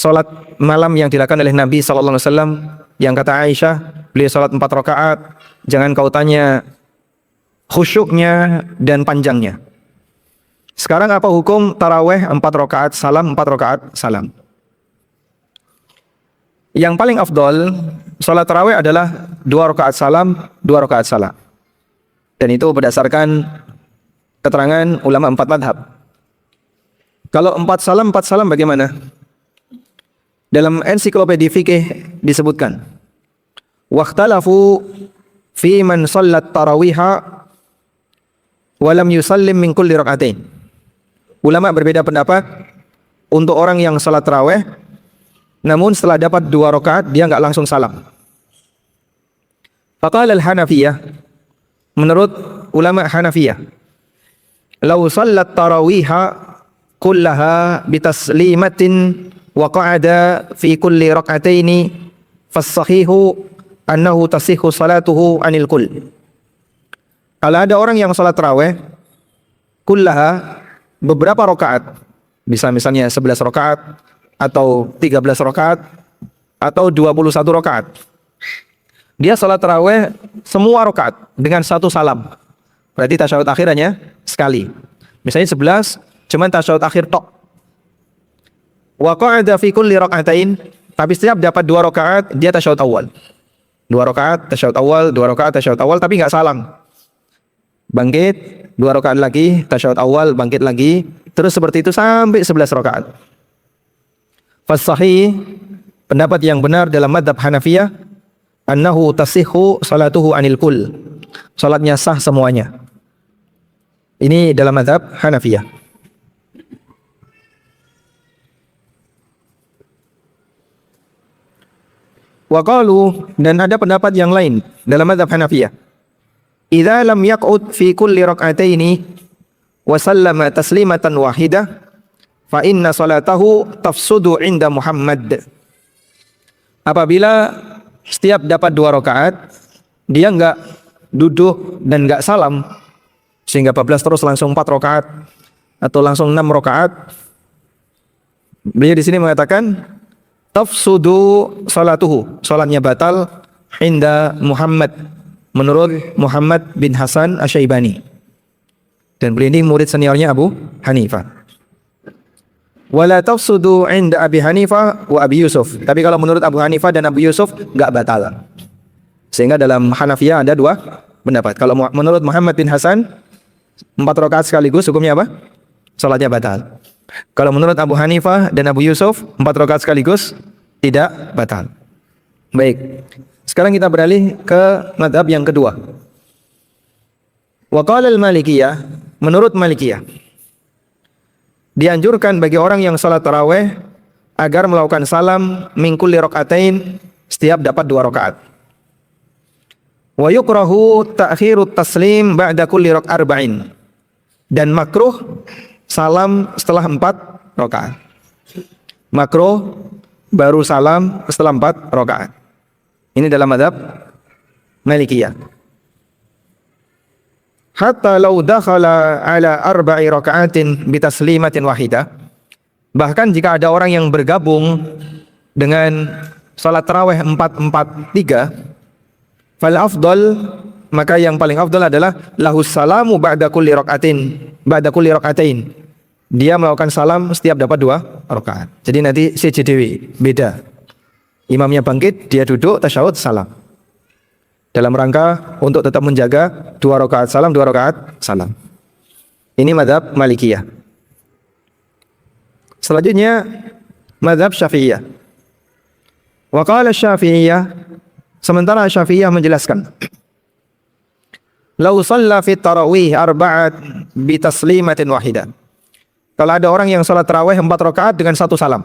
salat malam yang dilakukan oleh Nabi sallallahu alaihi wasallam, yang kata Aisyah, beliau salat 4 rakaat, jangan kau tanya khusyuknya dan panjangnya. Sekarang apa hukum taraweh 4 rakaat salam, 4 rakaat salam? Yang paling afdol salat taraweh adalah 2 rakaat salam, 2 rakaat salam. Dan itu berdasarkan keterangan ulama 4 madhab. Kalau 4 salam bagaimana? Dalam ensiklopedia fikih disebutkan, waqtalafu fi man shallat tarawiha wa lam yusallim min kulli rak'atain. Ulama berbeda pendapat untuk orang yang salat tarawih namun setelah dapat 2 rakaat dia enggak langsung salam. Faqala al-Hanafiyah, menurut ulama Hanafiyah, law shallat tarawiha kullaha bitaslimatin wa qa'ada fi kulli rak'ataini fas-sahihu annahu tasihhu salatuhu anil kull. Kalau ada orang yang salat tarawih kullaha, beberapa rakaat, bisa misalnya 11 rakaat atau 13 rakaat atau 21 rakaat, dia salat tarawih semua rakaat dengan 1 salam, berarti tasyahud akhirnya sekali. Misalnya 11 cuman tasyahud akhir tok. Wa qa'ada fi kulli rak'atain, tapi setiap dapat 2 rakaat dia tasyahud awal. 2 rakaat tasyahud awal, 2 rakaat tasyahud awal, tapi enggak salam. Bangkit, 2 rakaat lagi, tasyahud awal, bangkit lagi, terus seperti itu sampai 11 rakaat. Fas-sahih, pendapat yang benar dalam madhab Hanafiyah, annahu tasihhu salatuhu anil kull. Salatnya sah semuanya. Ini dalam madhab Hanafiyah. Wa qalu, dan ada pendapat yang lain dalam madhab Hanafiyah, idza lam yaq'ud fi kulli rak'ataini wa sallama taslimatan wahidah fa inna salatahu tafsudu inda Muhammad. Apabila setiap dapat 2 rakaat dia enggak duduk dan enggak salam sehingga bablas terus langsung 4 rakaat atau langsung 6 rakaat, beliau di sini mengatakan tafsudu salatuhu, salatnya batal inda Muhammad, menurut Muhammad bin Hasan Asy-Syaibani. Dan beliau ini murid seniornya Abu Hanifah. Wala tafsudu inda Abi Hanifah wa Abi Yusuf. Tapi kalau menurut Abu Hanifah dan Abu Yusuf enggak batal. Sehingga dalam Hanafiyah ada 2 pendapat. Kalau menurut Muhammad bin Hasan 4 rakaat sekaligus hukumnya apa? Salatnya batal. Kalau menurut Abu Hanifah dan Abu Yusuf 4 rakaat sekaligus tidak batal. Baik. Sekarang kita beralih ke madhab yang kedua. Wa qala al-Malikiyah, menurut Malikiyah, dianjurkan bagi orang yang salat tarawih agar melakukan salam min kulli rak'atain, setiap dapat 2 rakaat. Wa yukrahu ta'khirut taslim ba'da kulli arba'in, dan makruh salam setelah 4 rakaat. Makruh baru salam setelah 4 rakaat. Ini dalam mazhab Malikiyah. Hatta law dakhala ala 4 raka'atin bitaslimatin wahidah. Bahkan jika ada orang yang bergabung dengan salat tarawih 4-4-3, fal afdal, maka yang paling afdal adalah lahus salamu ba'da kulli raka'atain. Dia melakukan salam setiap dapat 2 rakaat. Jadi nanti CJDW beda. Imamnya bangkit, dia duduk, tasyahud, salam. Dalam rangka untuk tetap menjaga 2 rakaat salam, 2 rakaat salam. Ini mazhab Malikiyah. Selanjutnya mazhab Syafi'iyah. Wa qala Syafi'iyah, sementara Syafi'iyah menjelaskan, law shalla fi tarawih 4 bi taslimatin wahidah. Kalau ada orang yang salat tarawih 4 rakaat dengan 1 salam,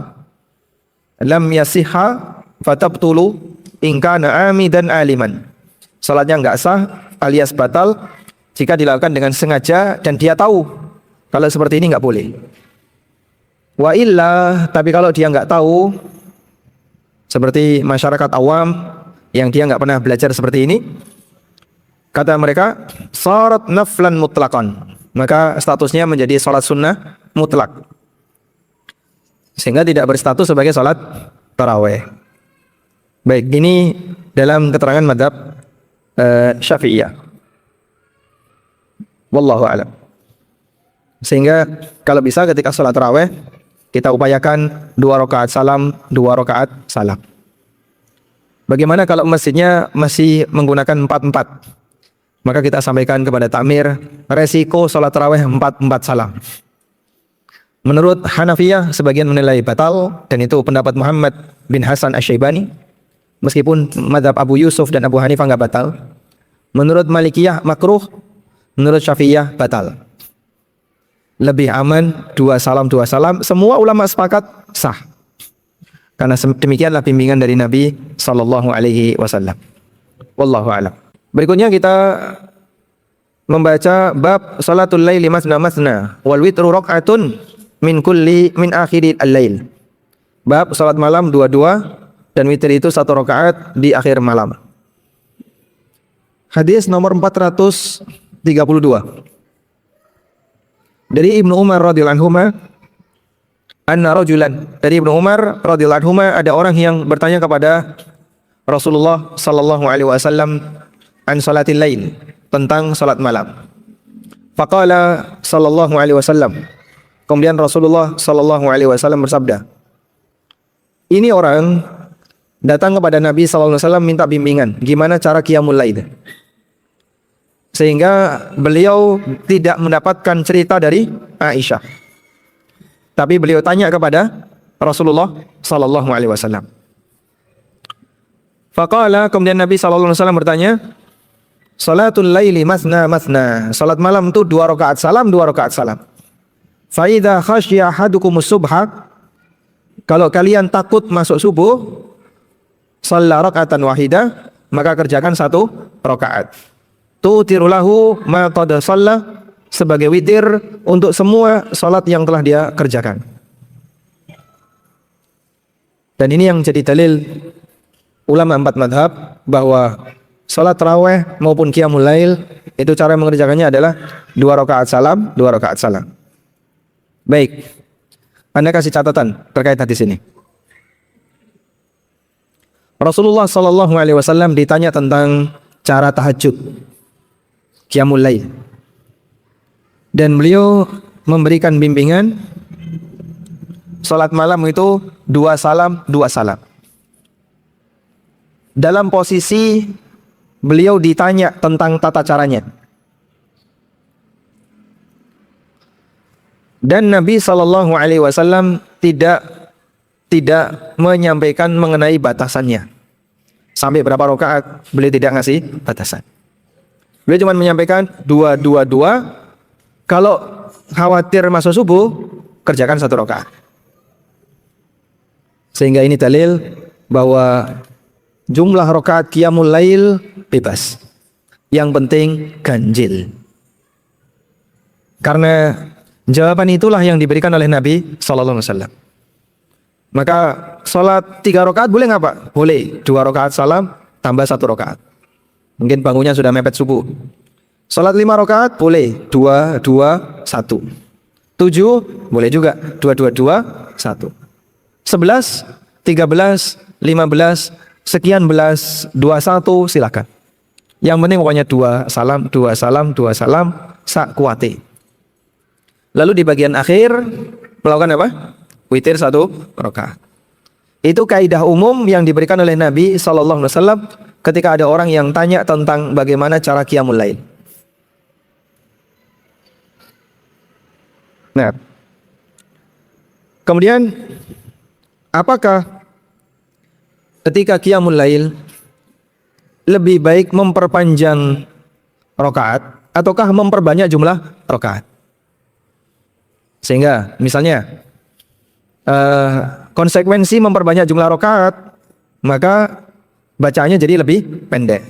lam yasihha fatabtulu in kana amidan aliman. Salatnya enggak sah alias batal jika dilakukan dengan sengaja dan dia tahu kalau seperti ini enggak boleh. Wa illa, tapi kalau dia enggak tahu, seperti masyarakat awam yang dia enggak pernah belajar seperti ini, kata mereka sarat naflan mutlaqan, maka statusnya menjadi salat sunnah mutlak. sehingga tidak berstatus sebagai salat tarawih. Baik, ini dalam keterangan mazhab Syafi'iyah. Wallahu a'lam. Sehingga kalau bisa ketika salat tarawih kita upayakan 2 rakaat salam, 2 rakaat salam. Bagaimana kalau masjidnya masih menggunakan 4-4? Maka kita sampaikan kepada takmir, resiko salat tarawih 4-4 salam. Menurut Hanafiyah sebagian menilai batal, dan itu pendapat Muhammad bin Hasan Asy-Syaibani. Meskipun mazhab Abu Yusuf dan Abu Hanifah enggak batal. Menurut Malikiyah makruh, menurut Syafi'iyah batal. Lebih aman 2 salam. Semua ulama sepakat sah. Karena demikianlah bimbingan dari Nabi sallallahu alaihi wasallam. Wallahu a'lam. Berikutnya kita membaca bab salatul laili masna wal witru rakaatun min akhiril al-lail. Bab salat malam 2-2 dan witir itu 1 rakaat di akhir malam. Hadis nomor 432. Dari Ibnu Umar radhiyallahu anhu, anna rajulan, dari Ibnu Umar radhiyallahu anhu, ada orang yang bertanya kepada Rasulullah sallallahu alaihi wasallam an salatil lail, tentang salat malam. Faqala sallallahu alaihi wasallam, kemudian Rasulullah sallallahu alaihi wasallam bersabda, ini orang datang kepada Nabi sallallahu alaihi wasallam minta bimbingan gimana cara qiyamul lail. Sehingga beliau tidak mendapatkan cerita dari Aisyah. Tapi beliau tanya kepada Rasulullah sallallahu alaihi wasallam. Faqala, kemudian Nabi sallallahu alaihi wasallam bertanya, salatul laili masna. Salat malam itu 2 rakaat salam, 2 rakaat salam. Fa idza khasyiya ahadukumus subha, kalau kalian takut masuk subuh, shalla raka'atan wahidah, maka kerjakan 1 rakaat. Tutiru lahu ma qad shalla, sebagai witir untuk semua salat yang telah dia kerjakan. Dan ini yang jadi dalil ulama 4 madhab bahwa salat tarawih maupun qiyamul lail itu cara mengerjakannya adalah 2 rakaat salam, 2 rakaat salam. Baik, Anda kasih catatan terkait hadis ini. Rasulullah sallallahu alaihi wasallam ditanya tentang cara tahajud, qiyamul lail. Dan beliau memberikan bimbingan salat malam itu 2 salam, 2 salam. Dalam posisi beliau ditanya tentang tata caranya. Dan Nabi sallallahu alaihi wasallam tidak menyampaikan mengenai batasannya. Sampai berapa rakaat beliau tidak ngasih batasan. Beliau cuma menyampaikan 2. Kalau khawatir masuk subuh, kerjakan 1 rakaat. Sehingga ini dalil bahwa jumlah rakaat qiyamul lail bebas. Yang penting ganjil. Karena jawaban itulah yang diberikan oleh Nabi sallallahu alaihi wasallam. Maka salat 3 rakaat boleh enggak Pak? Boleh. 2 rakaat salam tambah 1 rakaat. Mungkin bangunnya sudah mepet subuh. Salat 5 rakaat boleh 2, 2, 1. 7 boleh juga 2, 2, 2, 1. 11, 13, 15, sekian belas, 21 silakan. Yang penting pokoknya 2 salam, 2 salam, 2 salam, sak kuate. Lalu di bagian akhir melakukan apa? Witir 1 rakaat. Itu kaidah umum yang diberikan oleh Nabi sallallahu alaihi wasallam ketika ada orang yang tanya tentang bagaimana cara qiyamul lail. Nah, kemudian apakah ketika qiyamul lail lebih baik memperpanjang rakaat ataukah memperbanyak jumlah rakaat? Sehingga misalnya konsekuensi memperbanyak jumlah rakaat, maka bacaannya jadi lebih pendek.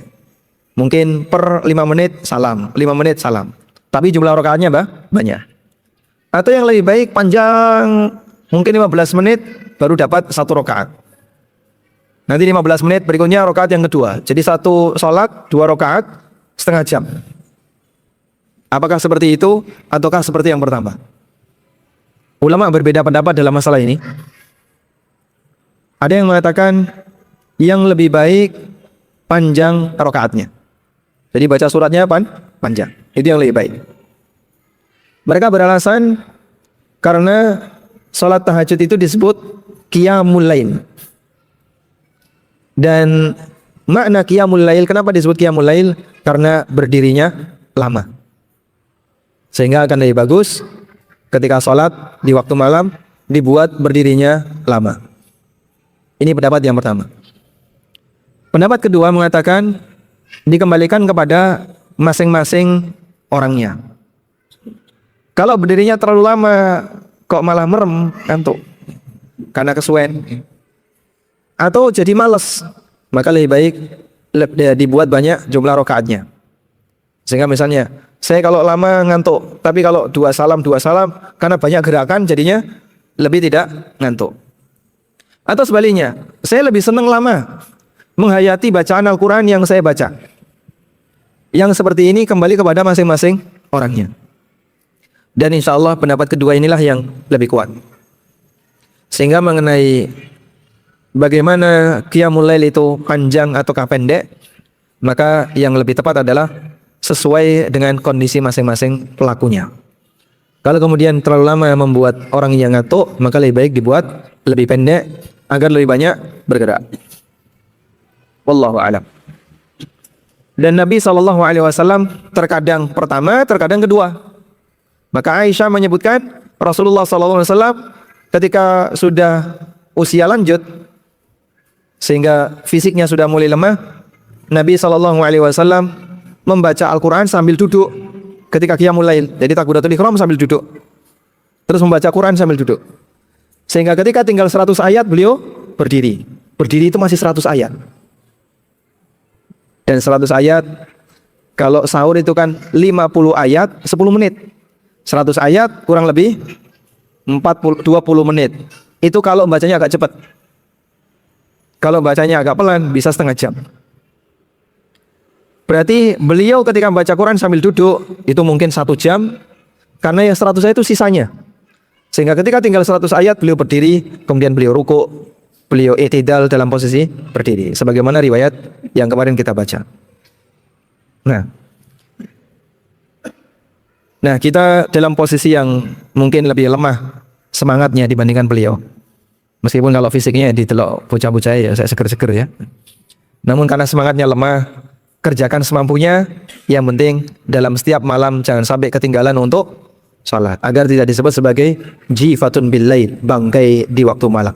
Mungkin per 5 menit salam, 5 menit salam. Tapi jumlah rakaatnya banyak. Atau yang lebih baik panjang, mungkin 15 menit baru dapat 1 rakaat. Nanti 15 menit berikutnya rakaat yang kedua. Jadi 1 sholat 2 rakaat setengah jam. Apakah seperti itu ataukah seperti yang pertama? Ulama berbeda pendapat dalam masalah ini. Ada yang mengatakan yang lebih baik panjang rakaatnya. Jadi baca suratnya panjang. Itu yang lebih baik. Mereka beralasan karena sholat tahajud itu disebut qiyamul lail. Dan makna qiyamul lail, kenapa disebut qiyamul lail? Karena berdirinya lama. Sehingga akan lebih bagus ketika sholat di waktu malam dibuat berdirinya lama. Ini pendapat yang pertama. Pendapat kedua mengatakan dikembalikan kepada masing-masing orangnya. Kalau berdirinya terlalu lama kok malah merem, ngantuk karena kesuwen, atau jadi malas, maka lebih baik dibuat banyak jumlah rakaatnya. Sehingga misalnya saya kalau lama ngantuk, tapi kalau dua salam karena banyak gerakan jadinya lebih tidak ngantuk. Atau sebaliknya, saya lebih senang lama menghayati bacaan Al-Quran yang saya baca. Yang seperti ini kembali kepada masing-masing orangnya. Dan insya Allah pendapat kedua inilah yang lebih kuat. Sehingga mengenai bagaimana qiyamul lail itu panjang ataukah pendek, maka yang lebih tepat adalah sesuai dengan kondisi masing-masing pelakunya. Kalau kemudian terlalu lama membuat orang yang ngantuk, maka lebih baik dibuat lebih pendek agar lebih banyak bergerak. Wallahu a'lam. Dan Nabi SAW terkadang pertama, terkadang kedua. Maka Aisyah menyebutkan Rasulullah SAW ketika sudah usia lanjut sehingga fisiknya sudah mulai lemah, Nabi SAW membaca Al-Quran sambil duduk ketika qiyamul lail. Jadi takbiratul ihram sambil duduk, terus membaca Quran sambil duduk, sehingga ketika tinggal 100 ayat beliau berdiri. Berdiri itu masih 100 ayat. Dan 100 ayat kalau sahur itu kan 50 ayat 10 menit. 100 ayat kurang lebih 20 menit. Itu kalau bacanya agak cepat. Kalau bacanya agak pelan bisa setengah jam. Berarti beliau ketika membaca Quran sambil duduk itu mungkin 1 jam, karena yang 100 ayat itu sisanya. Sehingga ketika tinggal 100 ayat beliau berdiri, kemudian beliau ruku', beliau i'tidal dalam posisi berdiri, sebagaimana riwayat yang kemarin kita baca. Nah, kita dalam posisi yang mungkin lebih lemah semangatnya dibandingkan beliau. Meskipun kalau fisiknya ditelok bocah-bocah ya saya seger-seger ya. Namun karena semangatnya lemah, kerjakan semampunya. Yang penting dalam setiap malam jangan sampai ketinggalan untuk sholat, agar tidak disebut sebagai jifatun bil lail, bangkai di waktu malam.